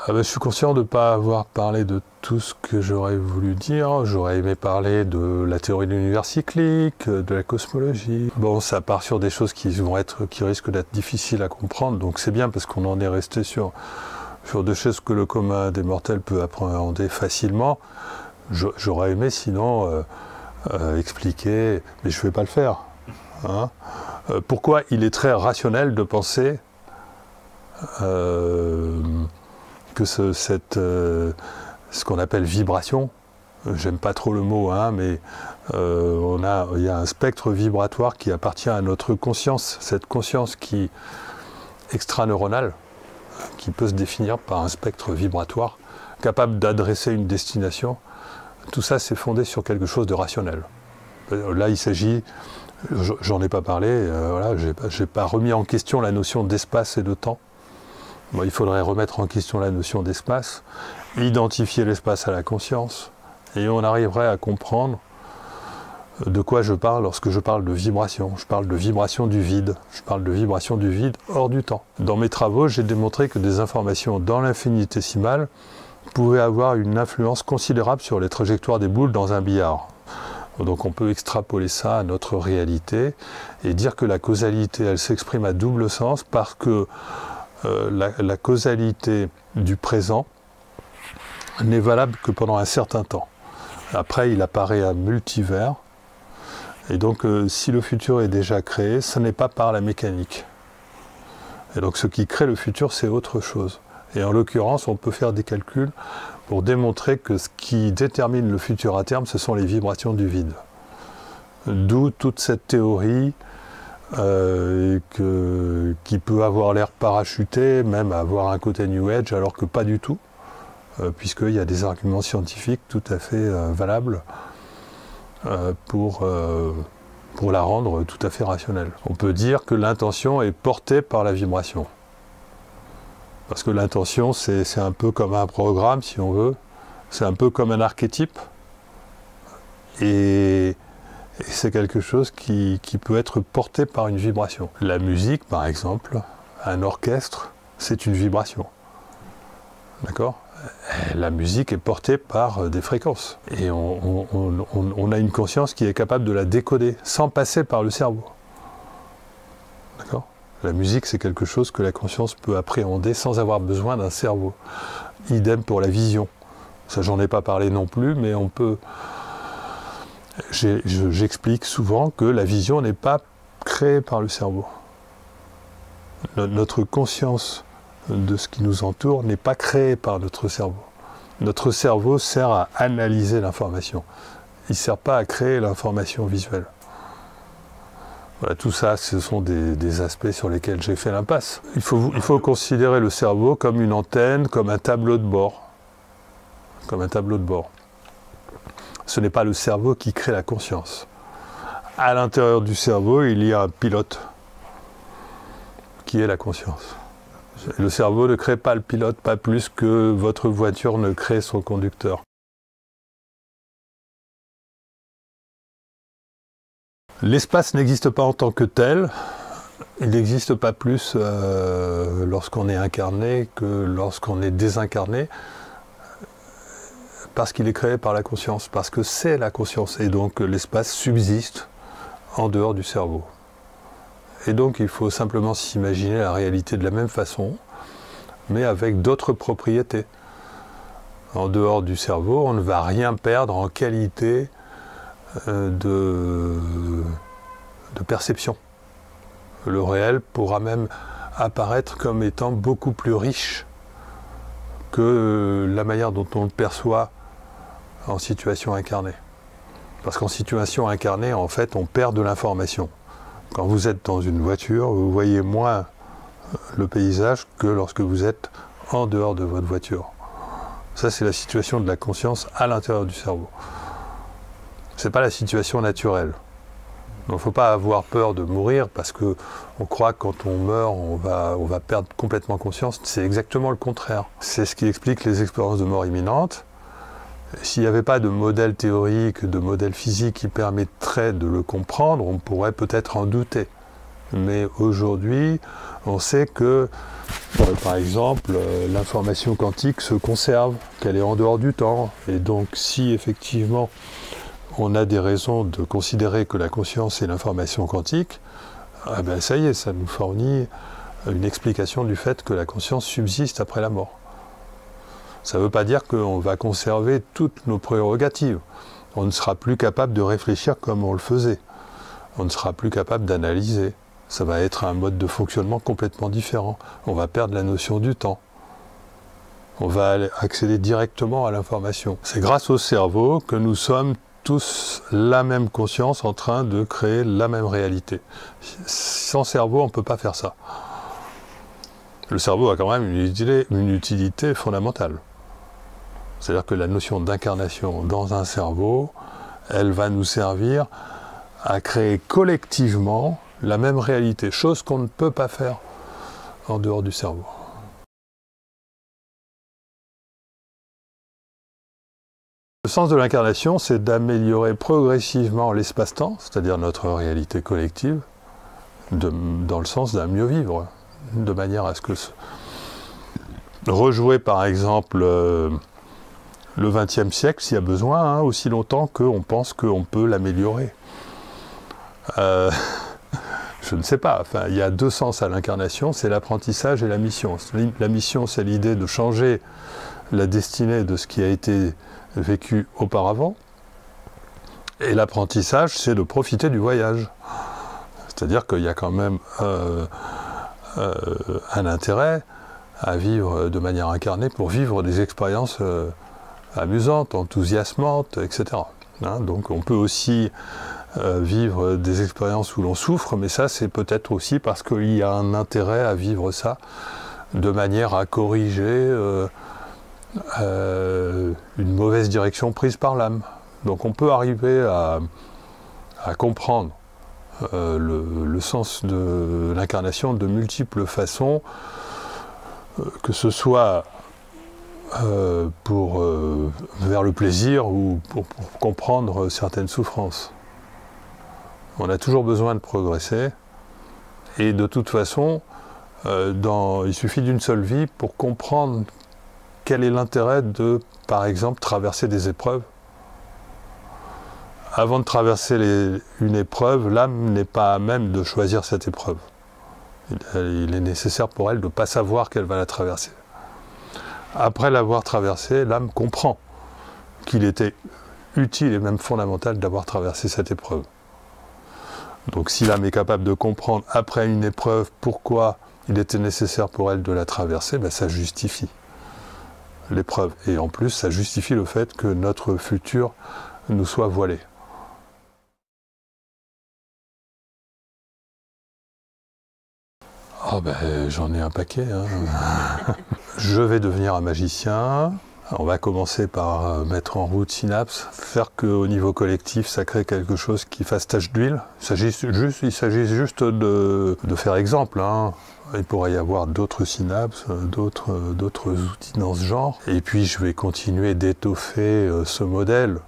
Je suis conscient de ne pas avoir parlé de tout ce que j'aurais voulu dire. J'aurais aimé parler de la théorie de l'univers cyclique, de la cosmologie. Bon, ça part sur des choses qui risquent d'être difficiles à comprendre, donc c'est bien parce qu'on en est resté sur des choses que le commun des mortels peut appréhender facilement. J'aurais aimé sinon expliquer, mais je ne vais pas le faire. Hein. Pourquoi il est très rationnel de penser que ce qu'on appelle vibration, j'aime pas trop le mot, hein, mais il y a un spectre vibratoire qui appartient à notre conscience, cette conscience qui extraneuronale, qui peut se définir par un spectre vibratoire, capable d'adresser une destination. Tout ça, c'est fondé sur quelque chose de rationnel. Là, il s'agit, j'en ai pas parlé, voilà, j'ai pas remis en question la notion d'espace et de temps. Bon, il faudrait remettre en question la notion d'espace, identifier l'espace à la conscience, et on arriverait à comprendre de quoi je parle lorsque je parle de vibration. Je parle de vibration du vide. Je parle de vibration du vide hors du temps. Dans mes travaux, j'ai démontré que des informations dans l'infinitésimal pouvaient avoir une influence considérable sur les trajectoires des boules dans un billard. Donc on peut extrapoler ça à notre réalité et dire que la causalité, elle s'exprime à double sens parce que la causalité du présent n'est valable que pendant un certain temps. Après, il apparaît à multivers. Et donc, si le futur est déjà créé, ce n'est pas par la mécanique. Et donc, ce qui crée le futur, c'est autre chose. Et en l'occurrence, on peut faire des calculs pour démontrer que ce qui détermine le futur à terme, ce sont les vibrations du vide. D'où toute cette théorie qui peut avoir l'air parachuté, même avoir un côté New Age, alors que pas du tout, puisqu'il y a des arguments scientifiques tout à fait valables pour la rendre tout à fait rationnelle. On peut dire que l'intention est portée par la vibration. Parce que l'intention, c'est un peu comme un programme, si on veut, c'est un peu comme un archétype, et c'est quelque chose qui peut être porté par une vibration. La musique, par exemple, un orchestre, c'est une vibration. D'accord ? La musique est portée par des fréquences. Et on a une conscience qui est capable de la décoder, sans passer par le cerveau. D'accord ? La musique, c'est quelque chose que la conscience peut appréhender sans avoir besoin d'un cerveau. Idem pour la vision. Ça, j'en ai pas parlé non plus, mais on peut... J'explique souvent que la vision n'est pas créée par le cerveau. Notre conscience de ce qui nous entoure n'est pas créée par notre cerveau. Notre cerveau sert à analyser l'information. Il ne sert pas à créer l'information visuelle. Voilà, tout ça, ce sont des aspects sur lesquels j'ai fait l'impasse. Il faut considérer le cerveau comme une antenne, comme un tableau de bord. Comme un tableau de bord. Ce n'est pas le cerveau qui crée la conscience. À l'intérieur du cerveau, il y a un pilote qui est la conscience. Le cerveau ne crée pas le pilote, pas plus que votre voiture ne crée son conducteur. L'espace n'existe pas en tant que tel. Il n'existe pas plus lorsqu'on est incarné que lorsqu'on est désincarné. Parce qu'il est créé par la conscience, parce que c'est la conscience, et donc l'espace subsiste en dehors du cerveau. Et donc il faut simplement s'imaginer la réalité de la même façon, mais avec d'autres propriétés. En dehors du cerveau, on ne va rien perdre en qualité de perception. Le réel pourra même apparaître comme étant beaucoup plus riche que la manière dont on le perçoit en situation incarnée. Parce qu'en situation incarnée, en fait, on perd de l'information. Quand vous êtes dans une voiture, vous voyez moins le paysage que lorsque vous êtes en dehors de votre voiture. Ça, c'est la situation de la conscience à l'intérieur du cerveau. C'est pas la situation naturelle. Donc, il ne faut pas avoir peur de mourir parce qu'on croit que quand on meurt, on va perdre complètement conscience. C'est exactement le contraire. C'est ce qui explique les expériences de mort imminente. S'il n'y avait pas de modèle théorique, de modèle physique qui permettrait de le comprendre, on pourrait peut-être en douter. Mais aujourd'hui, on sait que, par exemple, l'information quantique se conserve, qu'elle est en dehors du temps. Et donc, si effectivement, on a des raisons de considérer que la conscience est l'information quantique, ah ben ça y est, ça nous fournit une explication du fait que la conscience subsiste après la mort. Ça ne veut pas dire qu'on va conserver toutes nos prérogatives. On ne sera plus capable de réfléchir comme on le faisait. On ne sera plus capable d'analyser. Ça va être un mode de fonctionnement complètement différent. On va perdre la notion du temps. On va accéder directement à l'information. C'est grâce au cerveau que nous sommes tous la même conscience en train de créer la même réalité. Sans cerveau, on ne peut pas faire ça. Le cerveau a quand même une utilité fondamentale. C'est-à-dire que la notion d'incarnation dans un cerveau, elle va nous servir à créer collectivement la même réalité, chose qu'on ne peut pas faire en dehors du cerveau. Le sens de l'incarnation, c'est d'améliorer progressivement l'espace-temps, c'est-à-dire notre réalité collective, dans le sens d'un mieux vivre, de manière à ce que rejouer par exemple le XXe siècle s'il y a besoin, hein, aussi longtemps qu'on pense qu'on peut l'améliorer. Je ne sais pas, enfin, il y a deux sens à l'incarnation, c'est l'apprentissage et la mission. La mission, c'est l'idée de changer la destinée de ce qui a été vécu auparavant, et l'apprentissage, c'est de profiter du voyage. C'est-à-dire qu'il y a quand même un intérêt à vivre de manière incarnée pour vivre des expériences amusantes, enthousiasmantes, etc. Hein, donc on peut aussi vivre des expériences où l'on souffre, mais ça c'est peut-être aussi parce qu'il y a un intérêt à vivre ça de manière à corriger une mauvaise direction prise par l'âme. Donc on peut arriver à comprendre le sens de l'incarnation de multiples façons, que ce soit vers le plaisir ou pour comprendre certaines souffrances. On a toujours besoin de progresser, et de toute façon, il suffit d'une seule vie pour comprendre quel est l'intérêt de, par exemple, traverser des épreuves. Avant de traverser une épreuve, l'âme n'est pas à même de choisir cette épreuve. Il est nécessaire pour elle de ne pas savoir qu'elle va la traverser. Après l'avoir traversée, l'âme comprend qu'il était utile et même fondamental d'avoir traversé cette épreuve. Donc si l'âme est capable de comprendre après une épreuve pourquoi il était nécessaire pour elle de la traverser, ben ça justifie l'épreuve. Et en plus, ça justifie le fait que notre futur nous soit voilé. Oh ben, j'en ai un paquet. Hein. Je vais devenir un magicien. On va commencer par mettre en route Synapse, faire qu'au niveau collectif, ça crée quelque chose qui fasse tache d'huile. Il s'agit juste de faire exemple. Hein. Il pourrait y avoir d'autres synapses, d'autres outils dans ce genre. Et puis je vais continuer d'étoffer ce modèle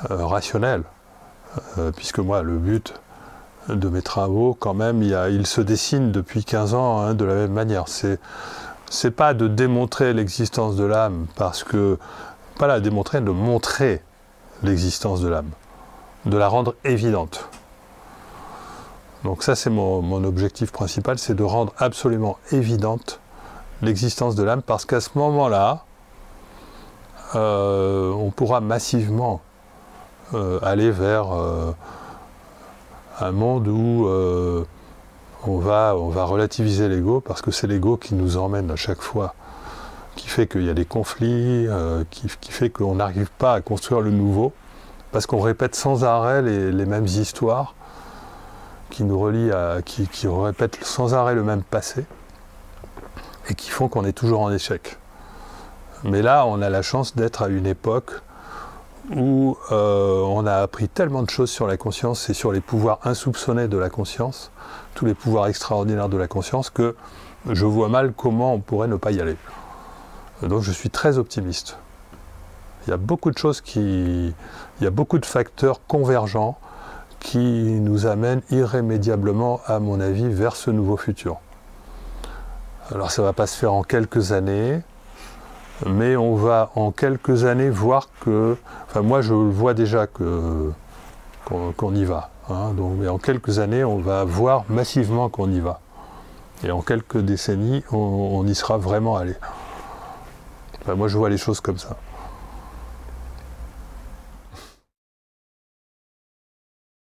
rationnel. Puisque moi, le but de mes travaux, quand même, il se dessine depuis 15 ans hein, de la même manière. C'est pas de démontrer l'existence de l'âme, parce que, pas la démontrer, de montrer l'existence de l'âme, de la rendre évidente. Donc ça c'est mon objectif principal, c'est de rendre absolument évidente l'existence de l'âme, parce qu'à ce moment-là, on pourra massivement aller vers un monde où on va relativiser l'ego, parce que c'est l'ego qui nous emmène à chaque fois, qui fait qu'il y a des conflits, qui fait qu'on n'arrive pas à construire le nouveau, parce qu'on répète sans arrêt les mêmes histoires, qui nous relient qui répètent sans arrêt le même passé, et qui font qu'on est toujours en échec. Mais là, on a la chance d'être à une époque où on a appris tellement de choses sur la conscience et sur les pouvoirs insoupçonnés de la conscience, tous les pouvoirs extraordinaires de la conscience, que je vois mal comment on pourrait ne pas y aller. Donc je suis très optimiste. Il y a beaucoup de choses il y a beaucoup de facteurs convergents qui nous amène irrémédiablement, à mon avis, vers ce nouveau futur. Alors ça ne va pas se faire en quelques années, mais on va en quelques années voir que, enfin moi je le vois déjà qu'on y va. Hein, donc, mais en quelques années, on va voir massivement qu'on y va. Et en quelques décennies, on y sera vraiment allé. Enfin, moi je vois les choses comme ça.